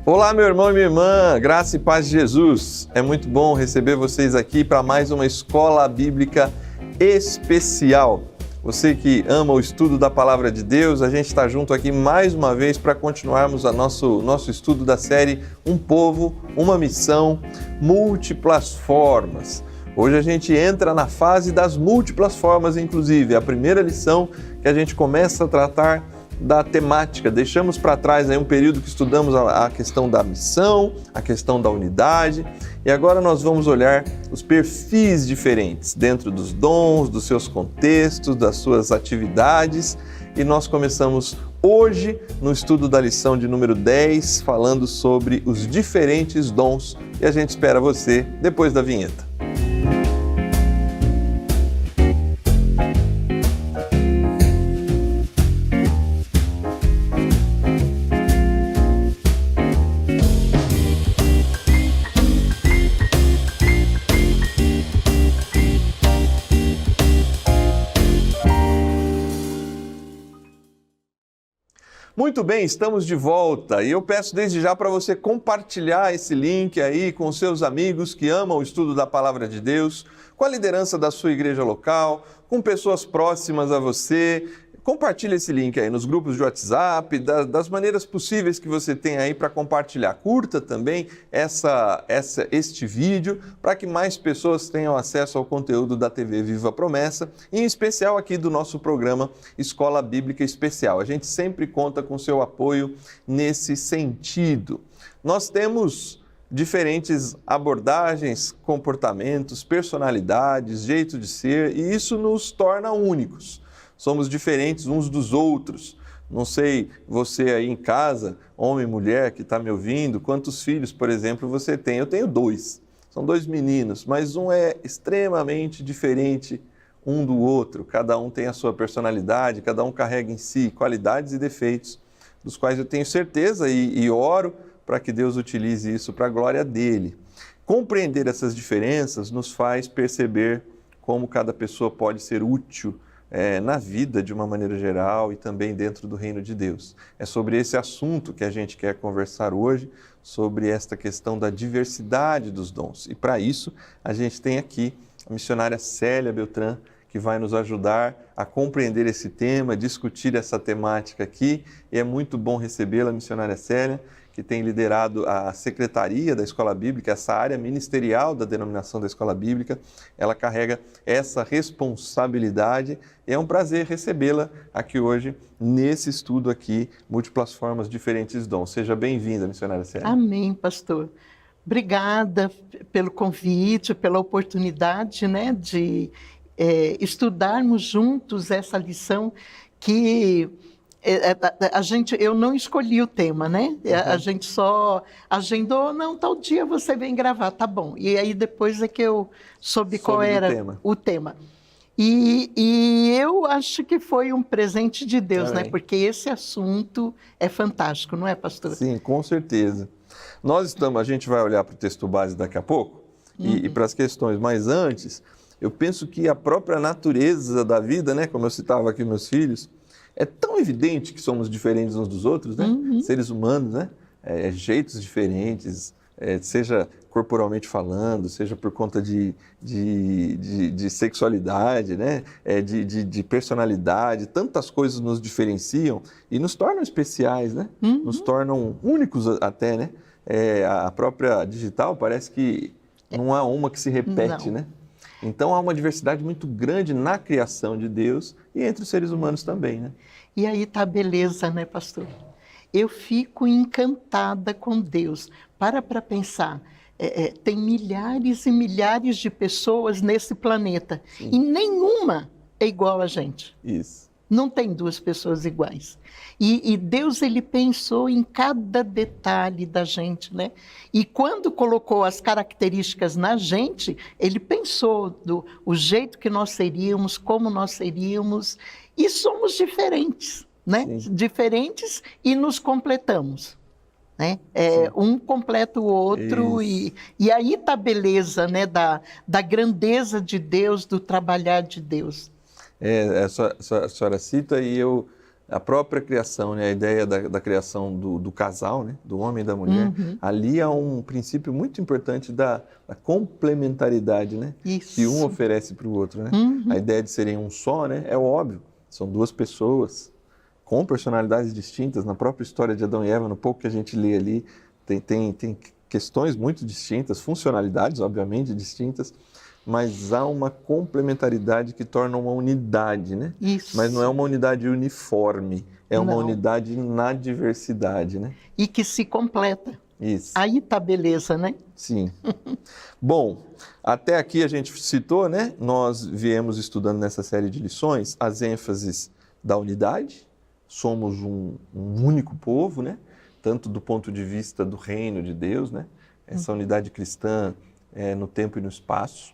Olá, meu irmão e minha irmã, graça e paz de Jesus. É muito bom receber vocês aqui para mais uma escola bíblica especial. Você que ama o estudo da Palavra de Deus, a gente está junto aqui mais uma vez para continuarmos nosso estudo da série Um Povo, Uma Missão, Múltiplas Formas. Hoje a gente entra na fase das múltiplas formas, inclusive. A primeira lição que a gente começa a tratar da temática. Deixamos para trás aí um período que estudamos a questão da missão, a questão da unidade, e agora nós vamos olhar os perfis diferentes dentro dos dons, dos seus contextos, das suas atividades, e nós começamos hoje no estudo da lição de número 10, falando sobre os diferentes dons, e a gente espera você depois da vinheta. Muito bem, estamos de volta e eu peço desde já para você compartilhar esse link aí com seus amigos que amam o estudo da Palavra de Deus, com a liderança da sua igreja local, com pessoas próximas a você. Compartilhe esse link aí nos grupos de WhatsApp, das maneiras possíveis que você tem aí para compartilhar. Curta também este vídeo para que mais pessoas tenham acesso ao conteúdo da TV Viva Promessa, em especial aqui do nosso programa Escola Bíblica Especial. A gente sempre conta com seu apoio nesse sentido. Nós temos diferentes abordagens, comportamentos, personalidades, jeito de ser, e isso nos torna únicos. Somos diferentes uns dos outros. Não sei, você aí em casa, homem e mulher que está me ouvindo, quantos filhos, por exemplo, você tem? Eu tenho 2. São 2 meninos, mas um é extremamente diferente um do outro. Cada um tem a sua personalidade, cada um carrega em si qualidades e defeitos, dos quais eu tenho certeza e oro para que Deus utilize isso para a glória dele. Compreender essas diferenças nos faz perceber como cada pessoa pode ser útil na vida de uma maneira geral e também dentro do reino de Deus. É sobre esse assunto que a gente quer conversar hoje, sobre esta questão da diversidade dos dons. E para isso, a gente tem aqui a missionária Célia Beltrán, que vai nos ajudar a compreender esse tema, discutir essa temática aqui. E é muito bom recebê-la, missionária Célia, que tem liderado a secretaria da Escola Bíblica, essa área ministerial da denominação da Escola Bíblica. Ela carrega essa responsabilidade e é um prazer recebê-la aqui hoje, nesse estudo aqui, Múltiplas Formas, Diferentes Dons. Seja bem-vinda, missionária Célia. Amém, pastor. Obrigada pelo convite, pela oportunidade, de estudarmos juntos essa lição que eu não escolhi o tema, né? A gente só agendou, não, tal dia você vem gravar, tá bom. E aí depois é que eu soube qual era o tema. E eu acho que foi um presente de Deus, né? Porque esse assunto é fantástico, não é, pastor? Sim, com certeza. A gente vai olhar para o texto base daqui a pouco e para as questões, mas antes, eu penso que a própria natureza da vida, né? Como eu citava aqui meus filhos, é tão evidente que somos diferentes uns dos outros, né? Seres humanos, né? Jeitos diferentes, seja corporalmente falando, seja por conta de sexualidade, né? De personalidade, tantas coisas nos diferenciam e nos tornam especiais, né? Nos tornam únicos até, né? A própria digital parece que não há uma que se repete, né? Então há uma diversidade muito grande na criação de Deus e entre os seres humanos também, né? E aí está a beleza, né, pastor? Eu fico encantada com Deus. Para pensar, tem milhares e milhares de pessoas nesse planeta. Sim. E nenhuma é igual a gente. Isso. Não tem 2 pessoas iguais. E Deus, ele pensou em cada detalhe da gente, né? E quando colocou as características na gente, ele pensou o jeito que nós seríamos, como nós seríamos, e somos diferentes, né? Sim. Diferentes e nos completamos, né? Um completa o outro e aí está a beleza, né? Da grandeza de Deus, do trabalhar de Deus. A senhora cita e eu a própria criação, né? A ideia da criação do casal, né? Do homem e da mulher, ali há um princípio muito importante da complementaridade, né? Isso. Que um oferece para o outro, né? A ideia de serem um só, né? É óbvio, são duas pessoas com personalidades distintas. Na própria história de Adão e Eva, no pouco que a gente lê ali, tem questões muito distintas, funcionalidades, obviamente, distintas, mas há uma complementaridade que torna uma unidade, né? Isso. Mas não é uma unidade uniforme, é uma unidade na diversidade, né? E que se completa. Isso. Aí tá beleza, né? Sim. Bom, até aqui a gente citou, né? Nós viemos estudando nessa série de lições as ênfases da unidade. Somos um único povo, né? Tanto do ponto de vista do reino de Deus, né? Essa unidade cristã no tempo e no espaço.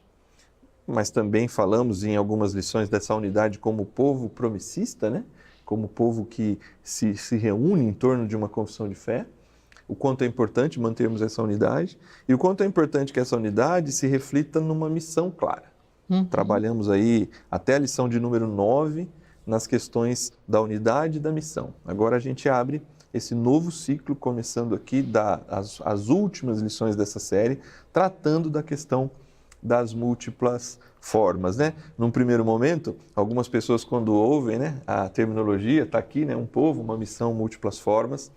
Mas também falamos em algumas lições dessa unidade como povo promissista, né? Como povo que se reúne em torno de uma confissão de fé. O quanto é importante mantermos essa unidade e o quanto é importante que essa unidade se reflita numa missão clara. Trabalhamos aí até a lição de número 9 nas questões da unidade e da missão. Agora a gente abre esse novo ciclo, começando aqui as últimas lições dessa série, tratando da questão das múltiplas formas, né? Num primeiro momento, algumas pessoas quando ouvem, né, a terminologia, está aqui, né, um povo, uma missão, múltiplas formas,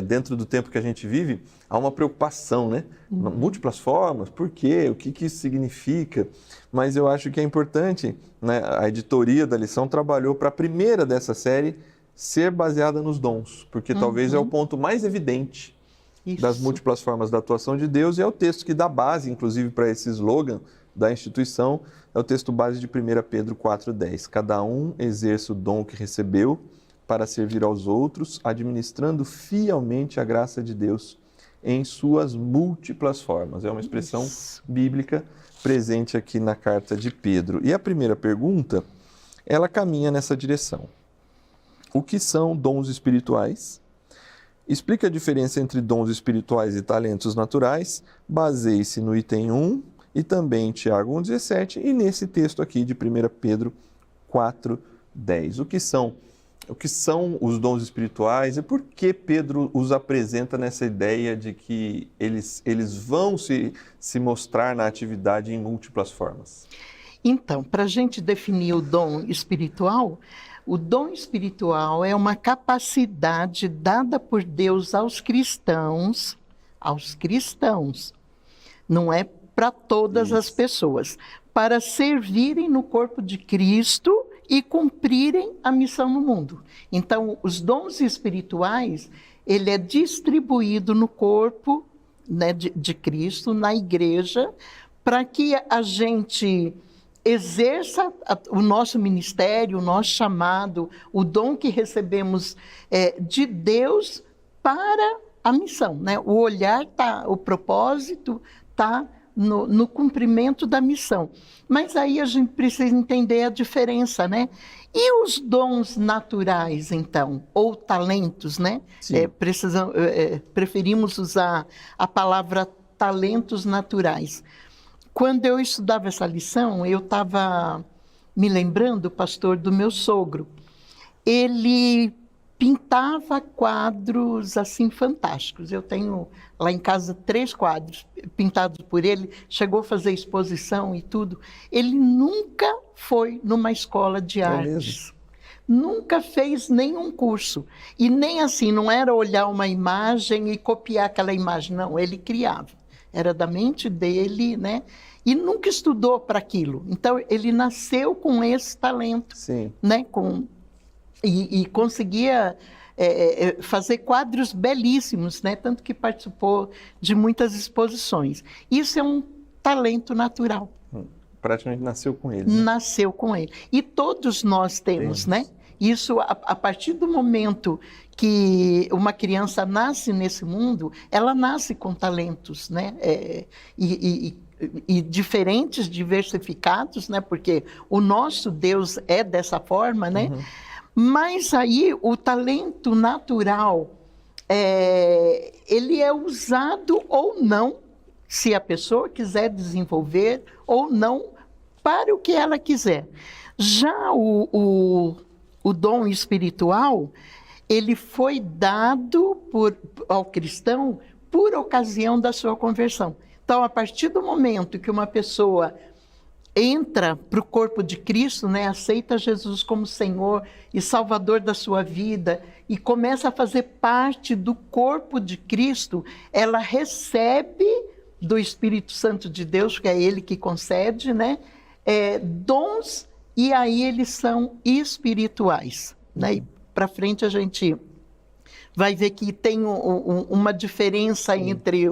dentro do tempo que a gente vive, há uma preocupação, né? Múltiplas formas, por quê? O que isso significa? Mas eu acho que é importante, né? A editoria da lição trabalhou para a primeira dessa série ser baseada nos dons, porque talvez é o ponto mais evidente das múltiplas formas da atuação de Deus, e é o texto que dá base, inclusive, para esse slogan da instituição, é o texto base de 1 Pedro 4,10. Cada um exerce o dom que recebeu para servir aos outros, administrando fielmente a graça de Deus em suas múltiplas formas. É uma expressão bíblica presente aqui na carta de Pedro. E a primeira pergunta, ela caminha nessa direção. O que são dons espirituais? Explica a diferença entre dons espirituais e talentos naturais, baseie-se no item 1 e também em Tiago 1,17 e nesse texto aqui de 1 Pedro 4,10. O que são os dons espirituais e por que Pedro os apresenta nessa ideia de que eles vão se mostrar na atividade em múltiplas formas? Então, para a gente definir o dom espiritual é uma capacidade dada por Deus aos cristãos, não é para todas as pessoas, para servirem no corpo de Cristo e cumprirem a missão no mundo. Então, os dons espirituais, ele é distribuído no corpo, né, de Cristo, na igreja, para que a gente exerça o nosso ministério, o nosso chamado, o dom que recebemos de Deus para a missão, né? O olhar o propósito está no cumprimento da missão. Mas aí a gente precisa entender a diferença, né? E os dons naturais, então, ou talentos, né? Preferimos usar a palavra talentos naturais. Quando eu estudava essa lição, eu estava me lembrando, pastor, do meu sogro. Ele pintava quadros assim fantásticos. Eu tenho lá em casa 3 quadros pintados por ele. Chegou a fazer exposição e tudo. Ele nunca foi numa escola de artes. Nunca fez nenhum curso. E nem assim, não era olhar uma imagem e copiar aquela imagem. Não, ele criava. Era da mente dele, né? E nunca estudou para aquilo. Então, ele nasceu com esse talento, né? E conseguia fazer quadros belíssimos, né? Tanto que participou de muitas exposições. Isso é um talento natural. Praticamente nasceu com ele. Né? Nasceu com ele. E todos nós temos, né? Isso, a partir do momento que uma criança nasce nesse mundo, ela nasce com talentos, né? E diferentes, diversificados, né? Porque o nosso Deus é dessa forma, né? Mas aí o talento natural, ele é usado ou não, se a pessoa quiser desenvolver, ou não, para o que ela quiser. Já o o dom espiritual, ele foi dado ao cristão por ocasião da sua conversão. Então, a partir do momento que uma pessoa entra para o corpo de Cristo, né, aceita Jesus como Senhor e Salvador da sua vida e começa a fazer parte do corpo de Cristo, ela recebe do Espírito Santo de Deus, que é Ele que concede, né, dons, e aí eles são espirituais. Né? E para frente a gente vai ver que tem uma diferença entre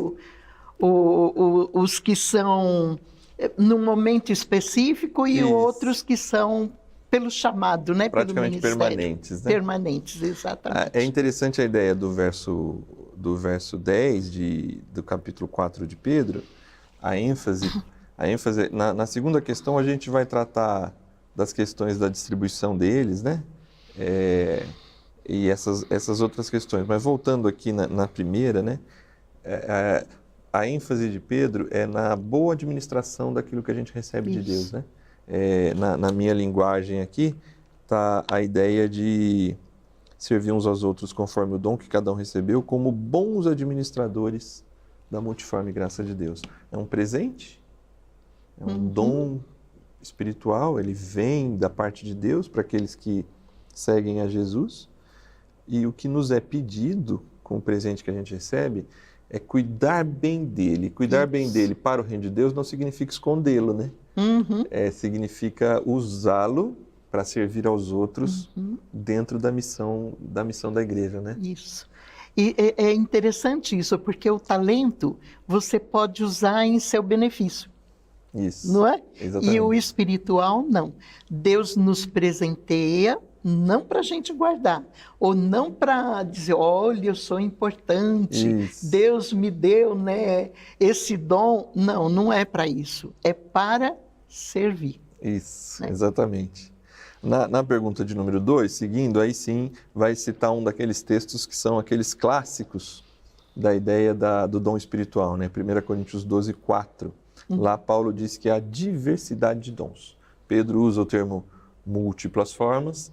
os que são num momento específico e outros que são pelo chamado, né? Praticamente pelo ministério. Permanentes, né? Permanentes, exatamente. É interessante a ideia do verso 10 do capítulo 4 de Pedro, a ênfase na segunda questão a gente vai tratar das questões da distribuição deles, né? E essas outras questões. Mas voltando aqui na primeira, né? A ênfase de Pedro é na boa administração daquilo que a gente recebe de Deus, né? Na minha linguagem aqui, está a ideia de servir uns aos outros conforme o dom que cada um recebeu, como bons administradores da multiforme graça de Deus. É um presente, é um dom espiritual, ele vem da parte de Deus para aqueles que seguem a Jesus, e o que nos é pedido com o presente que a gente recebe é cuidar bem dele. Cuidar bem dele para o reino de Deus não significa escondê-lo, né? Significa usá-lo para servir aos outros dentro da missão da igreja, né? Isso. E é interessante isso, porque o talento você pode usar em seu benefício. Isso. Não é? Exatamente. E o espiritual, não. Deus nos presenteia, não para a gente guardar, ou não para dizer, olha, eu sou importante, Isso. Deus me deu, né, esse dom. Não, não é para isso. É para servir. Isso, né? Exatamente. Na pergunta de número 2, seguindo, aí sim vai citar um daqueles textos que são aqueles clássicos da ideia do dom espiritual, né? 1 Coríntios 12, 4. Lá Paulo diz que há diversidade de dons. Pedro usa o termo múltiplas formas,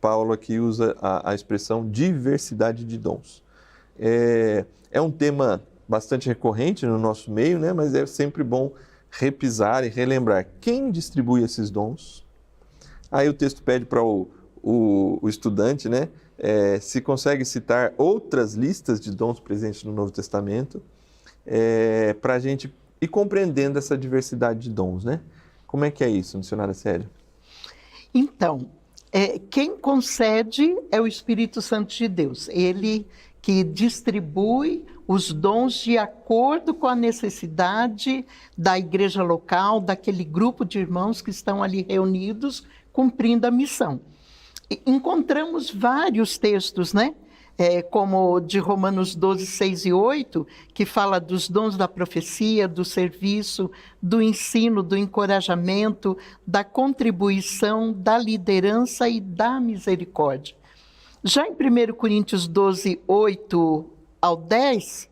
Paulo aqui usa a expressão diversidade de dons. É um tema bastante recorrente no nosso meio, né? Mas é sempre bom repisar e relembrar quem distribui esses dons. Aí o texto pede para o estudante, né? Se consegue citar outras listas de dons presentes no Novo Testamento, para a gente ir compreendendo essa diversidade de dons, né? Como é que é isso, missionária Célia? Então, quem concede é o Espírito Santo de Deus. Ele que distribui os dons de acordo com a necessidade da igreja local, daquele grupo de irmãos que estão ali reunidos, cumprindo a missão. Encontramos vários textos, né? Como de Romanos 12, 6 e 8, que fala dos dons da profecia, do serviço, do ensino, do encorajamento, da contribuição, da liderança e da misericórdia. Já em 1 Coríntios 12, 8 ao 10,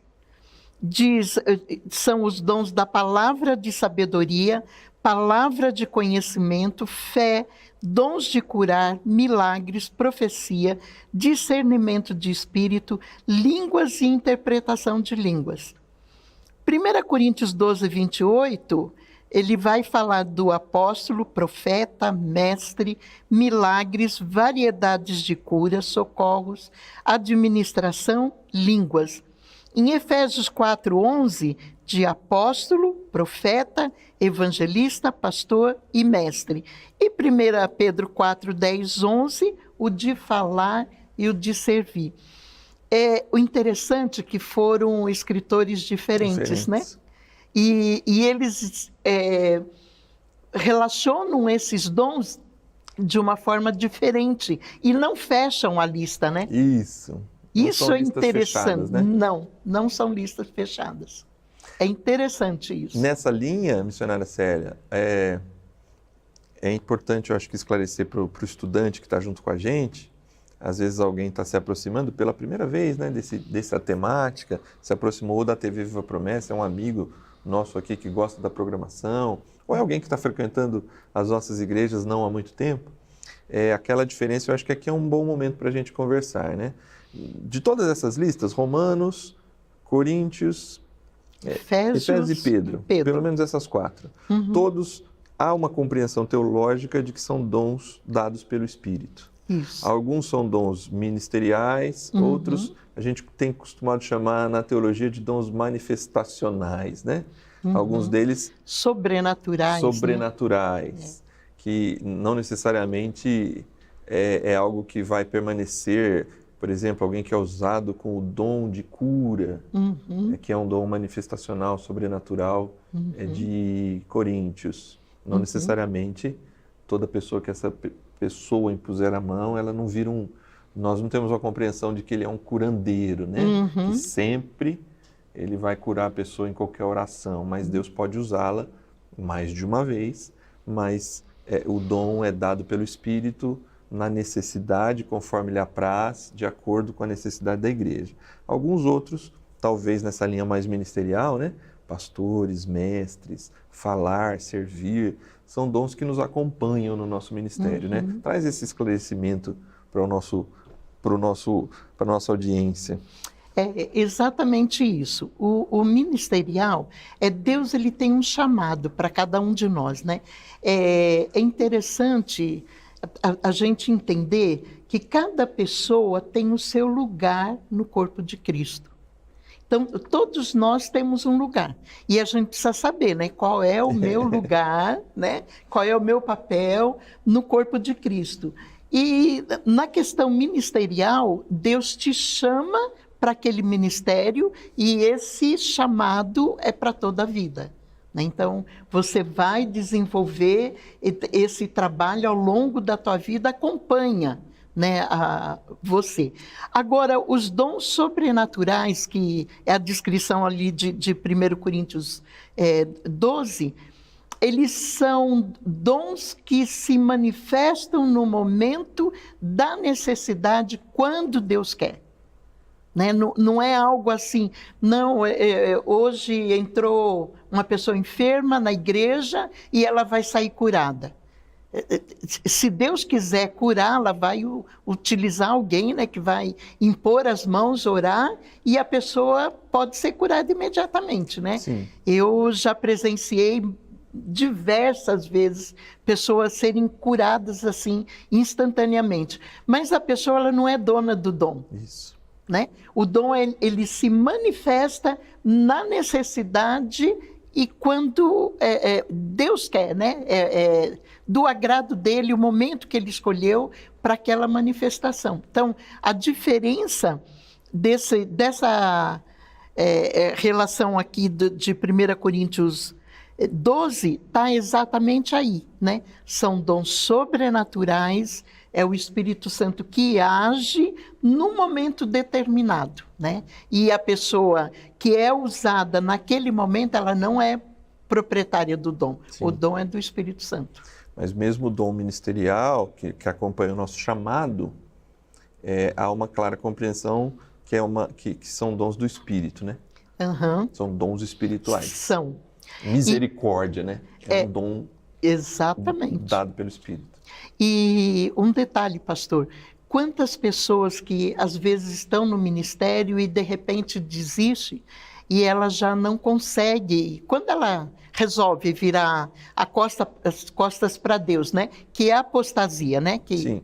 são os dons da palavra de sabedoria, palavra de conhecimento, fé, dons de curar, milagres, profecia, discernimento de espírito, línguas e interpretação de línguas. 1 Coríntios 12, 28, ele vai falar do apóstolo, profeta, mestre, milagres, variedades de cura, socorros, administração, línguas. Em Efésios 4, 11, de apóstolo, profeta, evangelista, pastor e mestre. E 1 Pedro 4, 10, 11, o de falar e o de servir. O interessante é que foram escritores diferentes, né? E eles relacionam esses dons de uma forma diferente e não fecham a lista, né? Isso. Isso é interessante. Fechadas, né? Não são listas fechadas. É interessante isso. Nessa linha, missionária Célia, é importante, eu acho que esclarecer para o estudante que está junto com a gente. Às vezes alguém está se aproximando pela primeira vez, né, dessa temática, se aproximou da TV Viva Promessa, é um amigo nosso aqui que gosta da programação, ou é alguém que está frequentando as nossas igrejas não há muito tempo. aquela diferença. Eu acho que aqui é um bom momento para a gente conversar, né? De todas essas listas, Romanos, Coríntios, Efésios e Pedro, pelo menos essas 4. Todos há uma compreensão teológica de que são dons dados pelo Espírito. Isso. Alguns são dons ministeriais, outros a gente tem costumado chamar na teologia de dons manifestacionais, né? Alguns deles sobrenaturais, né? Que não necessariamente é algo que vai permanecer. Por exemplo, alguém que é usado com o dom de cura, que é um dom manifestacional, sobrenatural, é de Coríntios. Não necessariamente toda pessoa que essa pessoa impuser a mão, ela não vira Nós não temos a compreensão de que ele é um curandeiro, né? Que sempre ele vai curar a pessoa em qualquer oração, mas Deus pode usá-la mais de uma vez, mas o dom é dado pelo Espírito na necessidade, conforme lhe apraz, de acordo com a necessidade da igreja. Alguns outros, talvez nessa linha mais ministerial, né? Pastores, mestres, falar, servir, são dons que nos acompanham no nosso ministério, né? Traz esse esclarecimento para a nossa audiência. É exatamente isso. O ministerial, Deus ele tem um chamado para cada um de nós, né? É interessante a gente entender que cada pessoa tem o seu lugar no corpo de Cristo. Então, todos nós temos um lugar. E a gente precisa saber, né, qual é o meu lugar, né, qual é o meu papel no corpo de Cristo. E na questão ministerial, Deus te chama para aquele ministério e esse chamado é para toda a vida. Então, você vai desenvolver esse trabalho ao longo da tua vida, acompanha, né, você. Agora, os dons sobrenaturais, que é a descrição ali de 1 Coríntios 12, eles são dons que se manifestam no momento da necessidade, quando Deus quer. Né? Não é algo assim, não, hoje entrou uma pessoa enferma na igreja e ela vai sair curada. Se Deus quiser curá-la, vai utilizar alguém, né, que vai impor as mãos, orar, e a pessoa pode ser curada imediatamente, né? Sim. Eu já presenciei diversas vezes pessoas serem curadas assim instantaneamente, mas a pessoa ela não é dona do dom. Isso. Né? O dom ele se manifesta na necessidade e quando Deus quer, né? Do agrado dele, o momento que ele escolheu para aquela manifestação. Então, a diferença dessa relação aqui de 1 Coríntios 12 está exatamente aí, né? São dons sobrenaturais, é o Espírito Santo que age num momento determinado, né? E a pessoa que é usada naquele momento, ela não é proprietária do dom. Sim. O dom é do Espírito Santo. Mas mesmo o dom ministerial, que acompanha o nosso chamado, há uma clara compreensão que são dons do Espírito, né? São dons espirituais. São. Misericórdia, né? É um dom exatamente dado pelo Espírito. E um detalhe, pastor, quantas pessoas que às vezes estão no ministério e de repente desiste e ela já não consegue, quando ela resolve virar as costas para Deus, né? Que é a apostasia, né? Que Sim.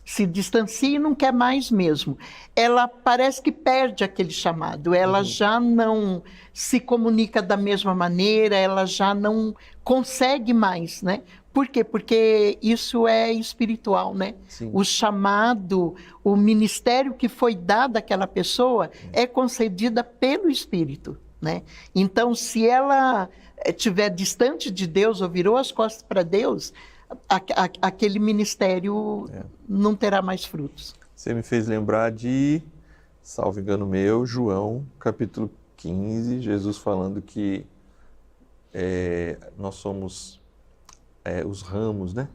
Se distancia e não quer mais mesmo. Ela parece que perde aquele chamado, ela já não se comunica da mesma maneira, ela já não consegue mais, né? Por quê? Porque isso é espiritual, né? Sim. O chamado, o ministério que foi dado àquela pessoa é concedida pelo Espírito, né? Então, se ela estiver distante de Deus ou virou as costas para Deus, aquele ministério não terá mais frutos. Você me fez lembrar de, salvo engano meu, João, capítulo 15, Jesus falando que nós somos os ramos, né?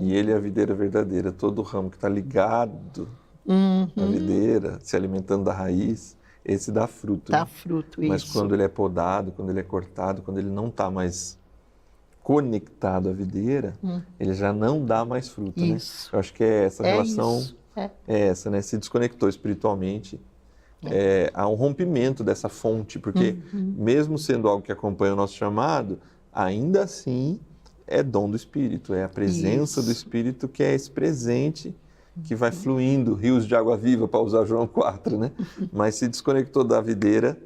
E ele é a videira verdadeira. Todo ramo que está ligado à videira, se alimentando da raiz, esse dá fruto. Dá né? fruto, Mas isso. quando ele é podado, quando ele é cortado, quando ele não está mais conectado à videira, ele já não dá mais fruto, né? Eu acho que é essa relação, é essa, né? Se desconectou espiritualmente, há um rompimento dessa fonte, porque mesmo sendo algo que acompanha o nosso chamado, ainda assim é dom do Espírito, é a presença do Espírito que é esse presente que vai fluindo, rios de água viva, para usar João 4, né? Mas se desconectou da videira,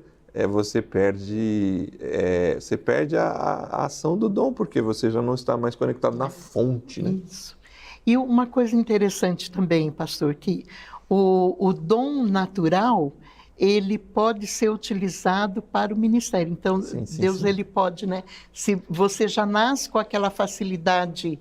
você perde a ação do dom, porque você já não está mais conectado na fonte, né? Isso. E uma coisa interessante também, pastor, que o dom natural, ele pode ser utilizado para o ministério. Então, Deus, ele pode, né? Se você já nasce com aquela facilidade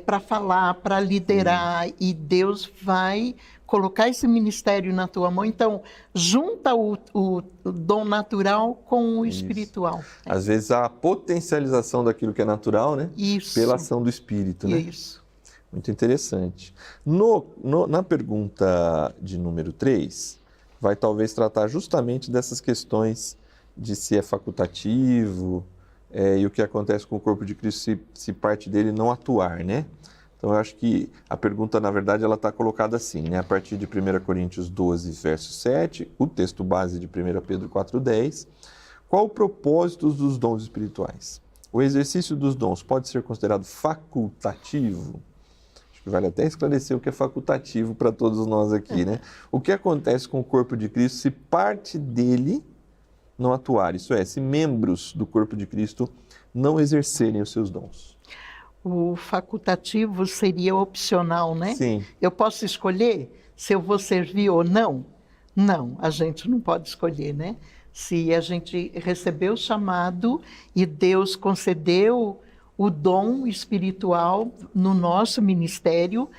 para falar, para liderar, e Deus vai colocar esse ministério na tua mão. Então, junta o dom natural com o espiritual. Às vezes, a potencialização daquilo que é natural, né? Pela ação do Espírito, né? Isso. Muito interessante. Na pergunta de número 3, vai talvez tratar justamente dessas questões de se é facultativo e o que acontece com o corpo de Cristo se parte dele não atuar, né? Então, eu acho que a pergunta, na verdade, ela está colocada assim, né? A partir de 1 Coríntios 12, verso 7, o texto base de 1 Pedro 4,10. Qual o propósito dos dons espirituais? O exercício dos dons pode ser considerado facultativo? Acho que vale até esclarecer o que é facultativo para todos nós aqui, né? O que acontece com o corpo de Cristo se parte dele não atuar? Isso é, se membros do corpo de Cristo não exercerem os seus dons. O facultativo seria opcional, né? Sim. Eu posso escolher se eu vou servir ou não? Não, a gente não pode escolher, né? Se a gente recebeu o chamado e Deus concedeu o dom espiritual no nosso ministério,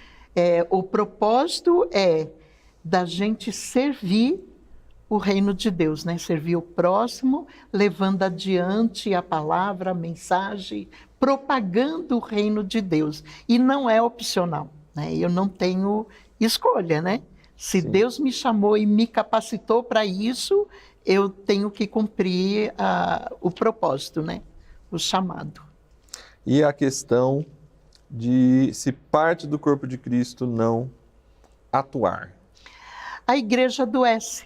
o propósito é da gente servir o reino de Deus, né? Servir o próximo, levando adiante a palavra, a mensagem, propagando o reino de Deus. E não é opcional, né? Eu não tenho escolha, né? Se Deus me chamou e me capacitou para isso, eu tenho que cumprir o propósito, né? O chamado. E a questão de se parte do corpo de Cristo não atuar? A igreja adoece.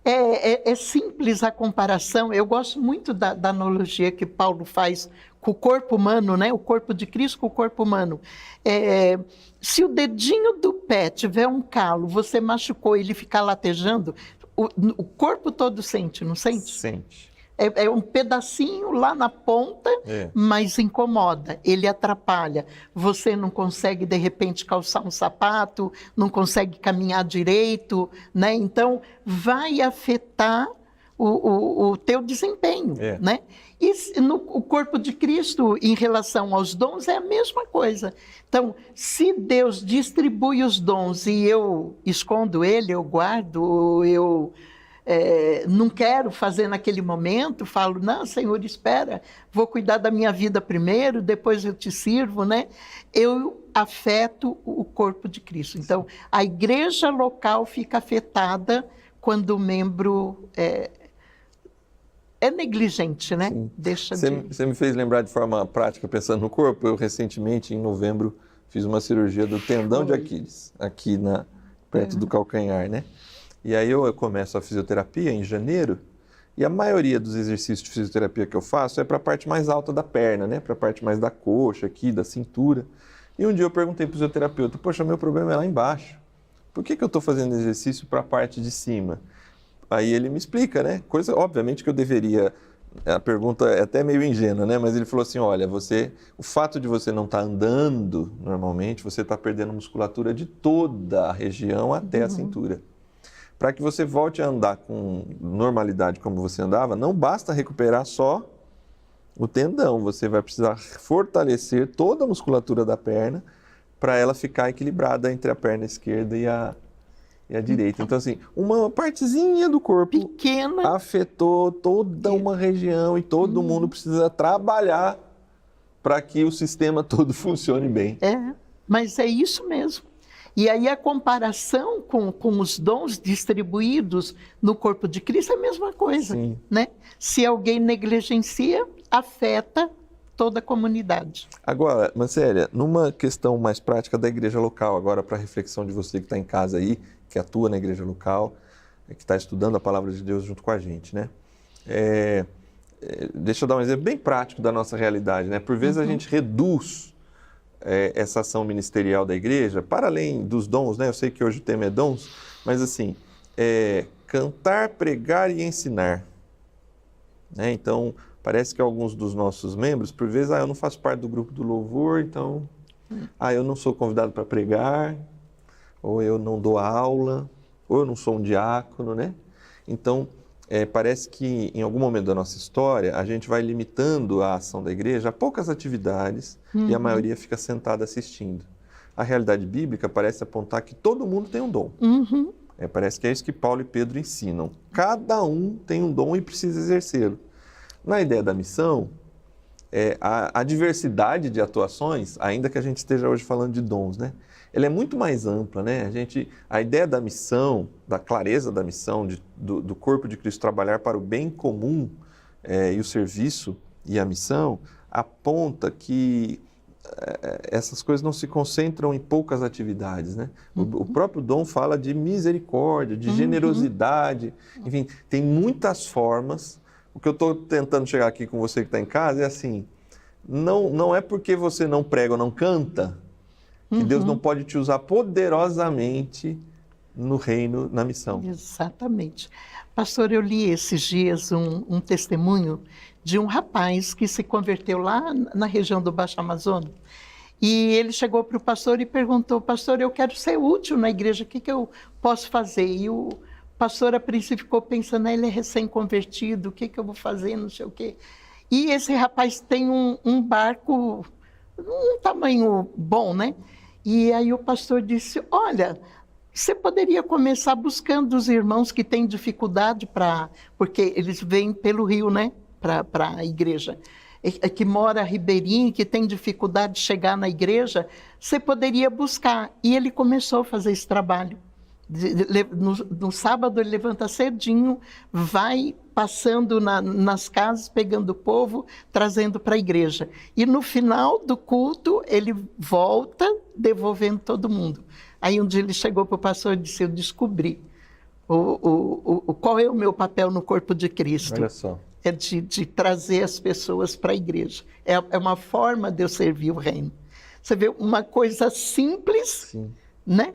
É simples a comparação. Eu gosto muito da analogia que Paulo faz com o corpo humano, né? O corpo de Cristo com o corpo humano. Se o dedinho do pé tiver um calo, você machucou e ele ficar latejando, o corpo todo sente, não sente? Sente. É um pedacinho lá na ponta, mas incomoda, ele atrapalha. Você não consegue, de repente, calçar um sapato, não consegue caminhar direito, né? Então, vai afetar o teu desempenho, né? E o corpo de Cristo, em relação aos dons, é a mesma coisa. Então, se Deus distribui os dons e eu escondo ele, eu guardo, eu... não quero fazer naquele momento, falo, não, Senhor, espera, vou cuidar da minha vida primeiro, depois eu te sirvo, né? Eu afeto o corpo de Cristo. Então, a igreja local fica afetada quando o membro é negligente, né? Você me fez lembrar de forma prática, pensando no corpo. Eu, recentemente, em novembro, fiz uma cirurgia do tendão de Aquiles, aqui perto do calcanhar, né? E aí eu começo a fisioterapia em janeiro, e a maioria dos exercícios de fisioterapia que eu faço é para a parte mais alta da perna, né? Para a parte mais da coxa aqui, da cintura. E um dia eu perguntei para o fisioterapeuta, poxa, meu problema é lá embaixo. Por que eu estou fazendo exercício para a parte de cima? Aí ele me explica, né? Coisa, obviamente, que eu deveria... A pergunta é até meio ingênua, né? Mas ele falou assim, olha, o fato de você não estar andando normalmente, você está perdendo musculatura de toda a região até a cintura. Para que você volte a andar com normalidade como você andava, não basta recuperar só o tendão, você vai precisar fortalecer toda a musculatura da perna para ela ficar equilibrada entre a perna esquerda e a direita. Então, assim, uma partezinha do corpo pequena afetou toda uma região e todo mundo precisa trabalhar para que o sistema todo funcione bem. Mas é isso mesmo. E aí a comparação com os dons distribuídos no corpo de Cristo é a mesma coisa, né? Se alguém negligencia, afeta toda a comunidade. Agora, Marcélia, numa questão mais prática da igreja local, agora para a reflexão de você que está em casa aí, que atua na igreja local, que está estudando a palavra de Deus junto com a gente, né? Deixa eu dar um exemplo bem prático da nossa realidade, né? Por vezes a gente reduz essa ação ministerial da igreja, para além dos dons, né? Eu sei que hoje o tema é dons, mas assim, cantar, pregar e ensinar, né? Então, parece que alguns dos nossos membros, por vezes, eu não faço parte do grupo do louvor, então, eu não sou convidado para pregar, ou eu não dou aula, ou eu não sou um diácono, né? Então, parece que em algum momento da nossa história, a gente vai limitando a ação da igreja a poucas atividades e a maioria fica sentada assistindo. A realidade bíblica parece apontar que todo mundo tem um dom. Parece que é isso que Paulo e Pedro ensinam. Cada um tem um dom e precisa exercê-lo. Na ideia da missão, a diversidade de atuações, ainda que a gente esteja hoje falando de dons, né? Ela é muito mais ampla, né? A ideia da missão, da clareza da missão, do corpo de Cristo trabalhar para o bem comum e o serviço e a missão, aponta que essas coisas não se concentram em poucas atividades, né? O próprio dom fala de misericórdia, de generosidade, enfim, tem muitas formas. O que eu estou tentando chegar aqui com você que está em casa é assim, não é porque você não prega ou não canta que Deus não pode te usar poderosamente no reino, na missão. Exatamente. Pastor, eu li esses dias um testemunho de um rapaz que se converteu lá na região do Baixo Amazonas. E ele chegou para o pastor e perguntou: pastor, eu quero ser útil na igreja, o que eu posso fazer? E o pastor, a princípio, ficou pensando: ele é recém-convertido, o que eu vou fazer, não sei o quê. E esse rapaz tem um barco, um tamanho bom, né? E aí o pastor disse: olha, você poderia começar buscando os irmãos que têm dificuldade porque eles vêm pelo rio, né? Para a igreja. Que mora ribeirinho, que tem dificuldade de chegar na igreja, você poderia buscar. E ele começou a fazer esse trabalho. No sábado ele levanta cedinho, vai passando nas casas, pegando o povo, trazendo para a igreja. E no final do culto, ele volta devolvendo todo mundo. Aí um dia ele chegou para o pastor e disse: eu descobri qual é o meu papel no corpo de Cristo. Olha só. É de trazer as pessoas para a igreja. É uma forma de eu servir o reino. Você vê, uma coisa simples, sim, né?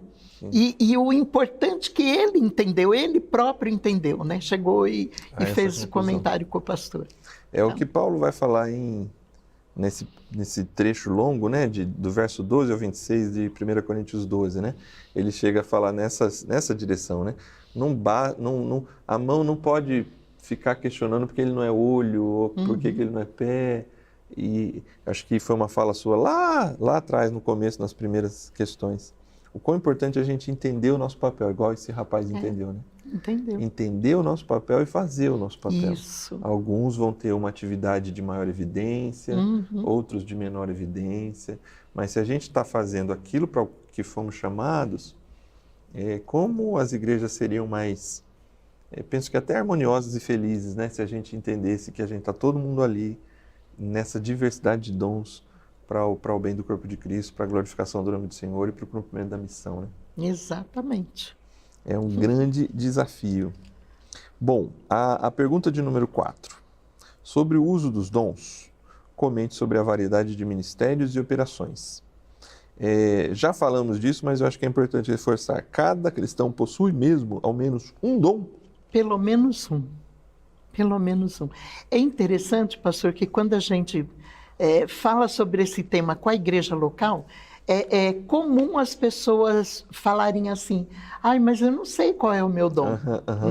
E o importante que ele entendeu, ele próprio entendeu, né? Chegou e fez esse comentário com o pastor. O que Paulo vai falar nesse trecho longo, né? Do verso 12 ao 26 de 1 Coríntios 12, né? Ele chega a falar nessa direção, né? A mão não pode ficar questionando porque ele não é olho, ou porque ele não é pé. E acho que foi uma fala sua lá atrás, no começo, nas primeiras questões. O quão importante é a gente entender o nosso papel, igual esse rapaz entendeu, né? Entendeu. Entender o nosso papel e fazer o nosso papel. Isso. Alguns vão ter uma atividade de maior evidência, outros de menor evidência. Mas se a gente está fazendo aquilo para o que fomos chamados, como as igrejas seriam mais, penso que até harmoniosas e felizes, né? Se a gente entendesse que a gente está todo mundo ali, nessa diversidade de dons, para o bem do corpo de Cristo, para a glorificação do nome do Senhor e para o cumprimento da missão, né? Exatamente. É um grande desafio. Bom, a pergunta de número 4. Sobre o uso dos dons, comente sobre a variedade de ministérios e operações. Já falamos disso, mas eu acho que é importante reforçar. Cada cristão possui mesmo, ao menos, um dom? Pelo menos um. Pelo menos um. É interessante, pastor, que quando a gente fala sobre esse tema com a igreja local, é comum as pessoas falarem assim: mas eu não sei qual é o meu dom,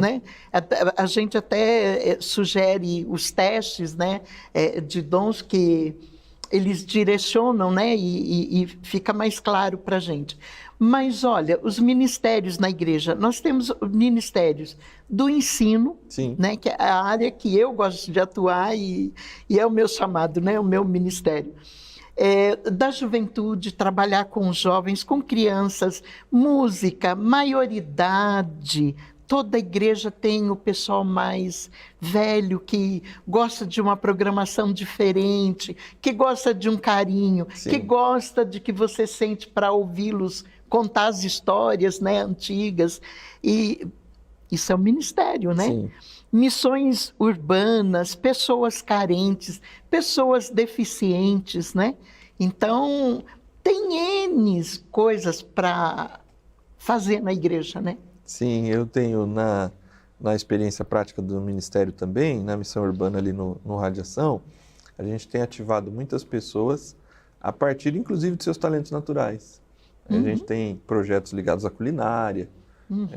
né? A gente até sugere os testes, né, de dons que eles direcionam, né, e fica mais claro para a gente. Mas olha, os ministérios na igreja, nós temos ministérios do ensino, né, que é a área que eu gosto de atuar e é o meu chamado, né, o meu ministério. Da juventude, trabalhar com jovens, com crianças, música, maioridade, Toda igreja tem o pessoal mais velho que gosta de uma programação diferente, que gosta de um carinho, Sim. que gosta de que você sente para ouvi-los contar as histórias, né, antigas. E isso é um ministério, né? Sim. Missões urbanas, pessoas carentes, pessoas deficientes, né? Então, tem N coisas para fazer na igreja, né? Sim, eu tenho na experiência prática do ministério também, na missão urbana ali no Radiação, a gente tem ativado muitas pessoas a partir, inclusive, de seus talentos naturais. A gente tem projetos ligados à culinária.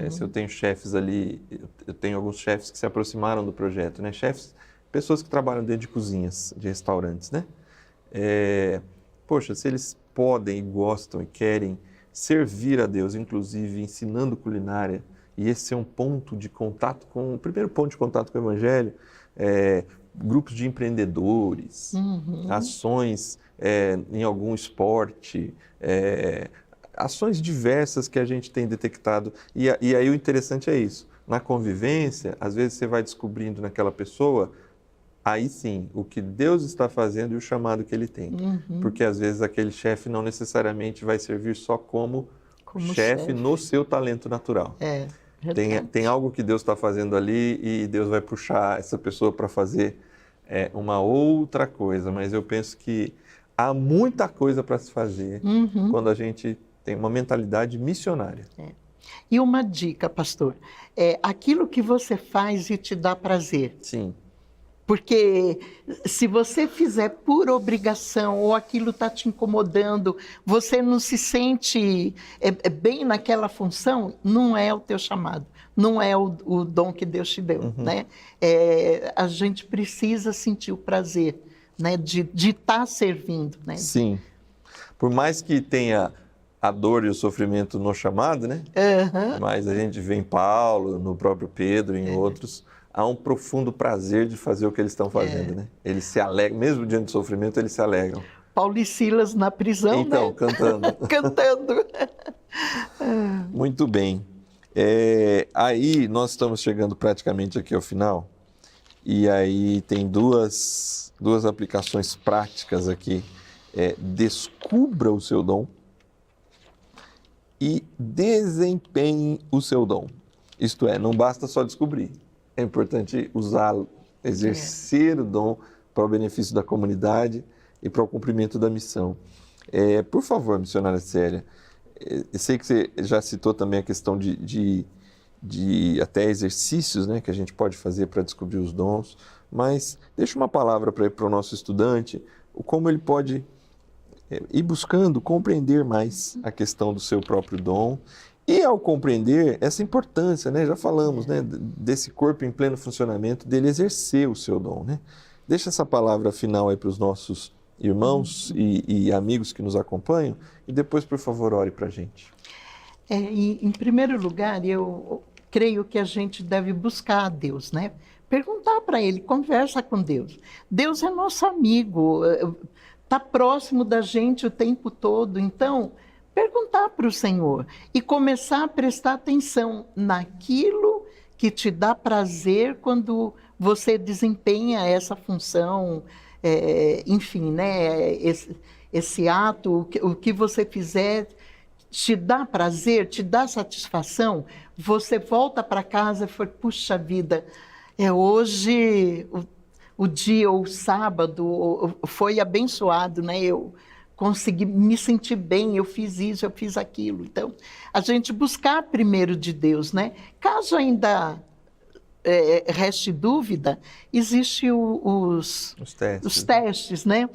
Se eu tenho chefes ali, eu tenho alguns chefes que se aproximaram do projeto, né? Chefes, pessoas que trabalham dentro de cozinhas, de restaurantes, né? Poxa, se eles podem e gostam e querem servir a Deus, inclusive ensinando culinária, e esse é um ponto de contato o primeiro ponto de contato com o Evangelho, grupos de empreendedores, ações em algum esporte, ações diversas que a gente tem detectado. E aí o interessante é isso, na convivência, às vezes você vai descobrindo naquela pessoa, aí sim, o que Deus está fazendo e o chamado que Ele tem. Porque às vezes aquele chefe não necessariamente vai servir só como chefe no seu talento natural. Tem algo que Deus está fazendo ali e Deus vai puxar essa pessoa para fazer uma outra coisa. Mas eu penso que há muita coisa para se fazer quando a gente tem uma mentalidade missionária. E uma dica, pastor, aquilo que você faz e te dá prazer. Sim. Porque se você fizer por obrigação ou aquilo está te incomodando, você não se sente bem naquela função, não é o teu chamado, não é o dom que Deus te deu, né? A gente precisa sentir o prazer, né, de estar servindo, né? Sim. Por mais que tenha a dor e o sofrimento no chamado, né? Mas a gente vê em Paulo, no próprio Pedro, em outros, há um profundo prazer de fazer o que eles estão fazendo, né? Eles se alegram, mesmo diante do sofrimento, eles se alegram. Paulo e Silas na prisão, então, né? Cantando. Cantando. Muito bem. Aí nós estamos chegando praticamente aqui ao final, e aí tem duas aplicações práticas aqui. Descubra o seu dom e desempenhe o seu dom. Isto é, não basta só descobrir. É importante usá-lo, exercer o dom para o benefício da comunidade e para o cumprimento da missão. Por favor, missionária Célia, eu sei que você já citou também a questão de até exercícios, né, que a gente pode fazer para descobrir os dons, mas deixa uma palavra para o nosso estudante, como ele pode ir buscando compreender mais a questão do seu próprio dom. E ao compreender essa importância, né, já falamos, né, desse corpo em pleno funcionamento, dele exercer o seu dom, né? Deixa essa palavra final aí para os nossos irmãos e amigos que nos acompanham e depois, por favor, ore para a gente. Em primeiro lugar, eu creio que a gente deve buscar a Deus, né? Perguntar para Ele, conversa com Deus. Deus é nosso amigo, está próximo da gente o tempo todo, então perguntar para o Senhor e começar a prestar atenção naquilo que te dá prazer quando você desempenha essa função, enfim, né? Esse ato, o que você fizer te dá prazer, te dá satisfação, você volta para casa e fala, puxa vida, hoje o dia ou o sábado foi abençoado, né? Eu consegui me sentir bem, eu fiz isso, eu fiz aquilo. Então, a gente buscar primeiro de Deus, né? Caso ainda reste dúvida, existem os testes, né?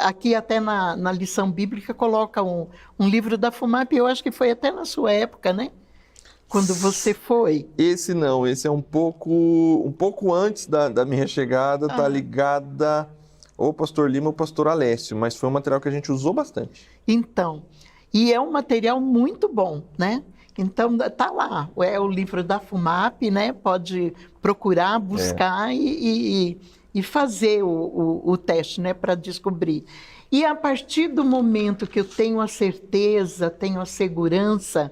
Aqui até na lição bíblica coloca um livro da FUMAP, eu acho que foi até na sua época, né? Quando você foi. Esse não, esse é um pouco antes da minha chegada, está ligada ou ao pastor Lima ou ao pastor Alessio, mas foi um material que a gente usou bastante. Então, e é um material muito bom, né? Então, tá lá, é o livro da FUMAP, né? Pode procurar, buscar e fazer o teste, né? Para descobrir. E a partir do momento que eu tenho a certeza, tenho a segurança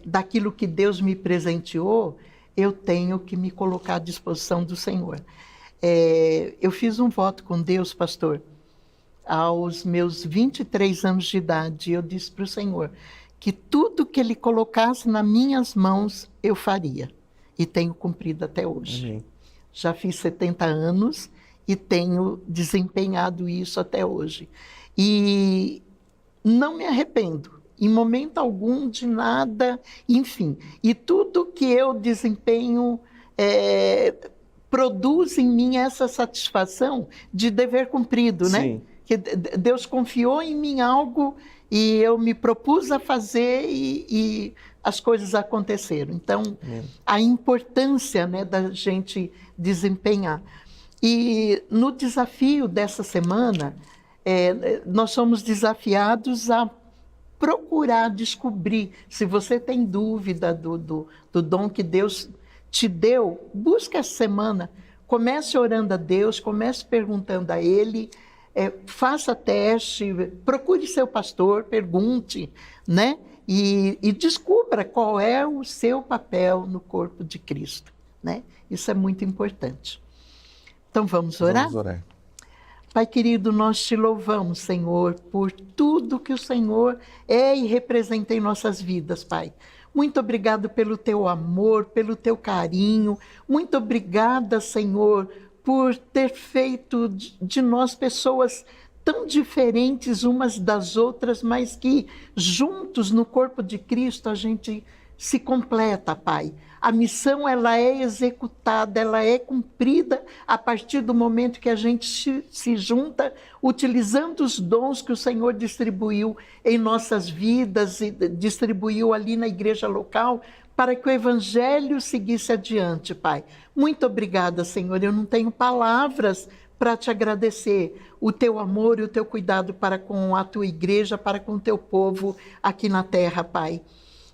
daquilo que Deus me presenteou, eu tenho que me colocar à disposição do Senhor. Eu fiz um voto com Deus, pastor, aos meus 23 anos de idade. Eu disse para o Senhor que tudo que Ele colocasse nas minhas mãos, eu faria. E tenho cumprido até hoje. Amém. Já fiz 70 anos e tenho desempenhado isso até hoje. E não me arrependo, em momento algum, de nada, enfim. E tudo que eu desempenho produz em mim essa satisfação de dever cumprido, né? Sim. Que Deus confiou em mim algo e eu me propus a fazer e as coisas aconteceram. Então, a importância, né, da gente desempenhar. E no desafio dessa semana, nós somos desafiados a procurar descobrir. Se você tem dúvida do dom que Deus te deu, busca essa semana. Comece orando a Deus, comece perguntando a Ele, faça teste, procure seu pastor, pergunte, né? E descubra qual é o seu papel no corpo de Cristo, né? Isso é muito importante. Então vamos orar? Vamos orar. Pai querido, nós te louvamos, Senhor, por tudo que o Senhor é e representa em nossas vidas, Pai. Muito obrigado pelo teu amor, pelo teu carinho. Muito obrigada, Senhor, por ter feito de nós pessoas tão diferentes umas das outras, mas que juntos no corpo de Cristo a gente se completa, Pai. A missão, ela é executada, ela é cumprida a partir do momento que a gente se junta, utilizando os dons que o Senhor distribuiu em nossas vidas e distribuiu ali na igreja local, para que o Evangelho seguisse adiante, Pai. Muito obrigada, Senhor. Eu não tenho palavras para te agradecer o teu amor e o teu cuidado para com a tua igreja, para com o teu povo aqui na terra, Pai.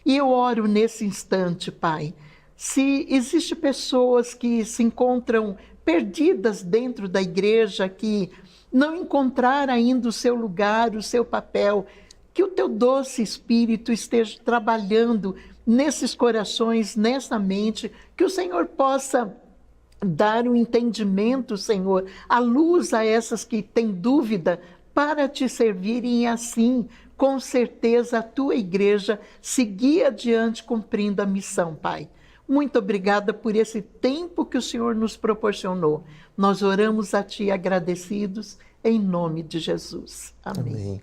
E eu oro nesse instante, Pai, se existem pessoas que se encontram perdidas dentro da igreja, que não encontraram ainda o seu lugar, o seu papel, que o teu doce Espírito esteja trabalhando nesses corações, nessa mente, que o Senhor possa dar o entendimento, Senhor, a luz a essas que têm dúvida, para te servirem e assim, com certeza, a tua igreja seguir adiante cumprindo a missão, Pai. Muito obrigada por esse tempo que o Senhor nos proporcionou. Nós oramos a Ti agradecidos, em nome de Jesus. Amém. Amém.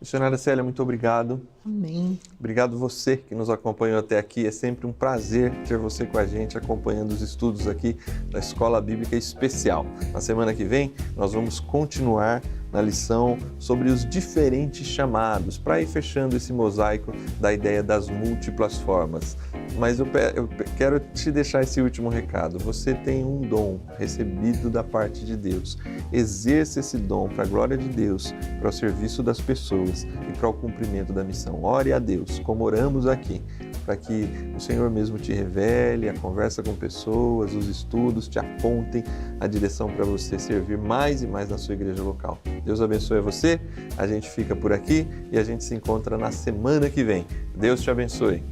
Missionária Célia, muito obrigado. Amém. Obrigado você que nos acompanhou até aqui. É sempre um prazer ter você com a gente, acompanhando os estudos aqui da Escola Bíblica Especial. Na semana que vem, nós vamos continuar na lição sobre os diferentes chamados, para ir fechando esse mosaico da ideia das múltiplas formas. Mas eu quero te deixar esse último recado. Você tem um dom recebido da parte de Deus. Exerça esse dom para a glória de Deus, para o serviço das pessoas e para o cumprimento da missão. Ore a Deus, como oramos aqui, para que o Senhor mesmo te revele, a conversa com pessoas, os estudos te apontem a direção para você servir mais e mais na sua igreja local. Deus abençoe você, a gente fica por aqui e a gente se encontra na semana que vem. Deus te abençoe.